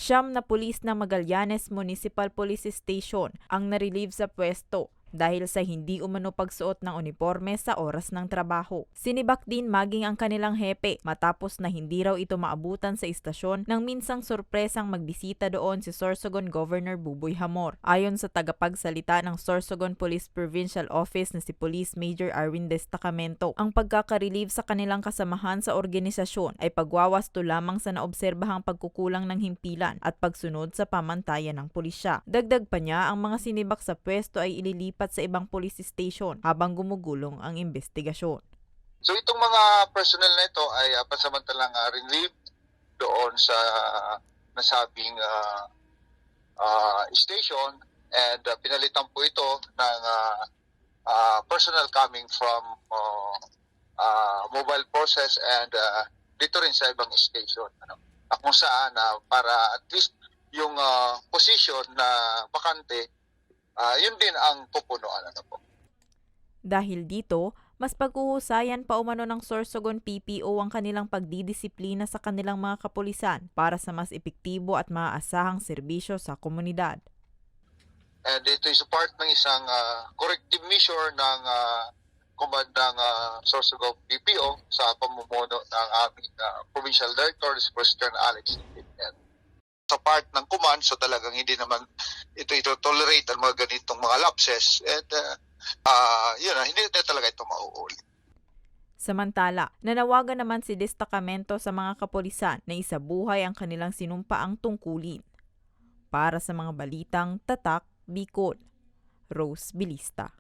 Siyam na pulis ng Magallanes Municipal Police Station ang narelieve sa pwesto dahil sa hindi umano pagsuot ng uniforme sa oras ng trabaho. Sinibak din maging ang kanilang hepe matapos na hindi raw ito maabutan sa istasyon nang minsang sorpresang magbisita doon si Sorsogon Governor Buboy Hamor. Ayon sa tagapagsalita ng Sorsogon Police Provincial Office na si Police Major Arwin Destacamento, ang pagkakarelieve sa kanilang kasamahan sa organisasyon ay pagwawasto lamang sa naobserbahang pagkukulang ng himpilan at pagsunod sa pamantayan ng pulisya. Dagdag pa niya, ang mga sinibak sa pwesto ay ililipat sa ibang police station habang gumugulong ang investigasyon. So itong mga personnel na ito ay pansamantalang relieved doon sa nasabing station and pinalitan po ito ng personnel coming from mobile forces and dito rin sa ibang station. Kung saan para at least yung position na bakante yun din ang pupunuan po. Dahil dito, mas paghuhusayan pa umano ng Sorsogon PPO ang kanilang pagdidisiplina sa kanilang mga kapulisan para sa mas epektibo at maaasahang serbisyo sa komunidad. And ito is part ng isang corrective measure ng komandang Sorsogon PPO sa pamumuno ng aming Provincial Director, First Colonel Alex. Sa part ng command, so talagang hindi naman ito tolerate ang mga ganitong mga lapses and hindi na talaga ito mauulit. Samantala, nanawagan naman si Destacamento sa mga kapulisan na isabuhay ang kanilang sinumpaang tungkulin. Para sa mga balitang Tatak, Bicol, Rose Bilista.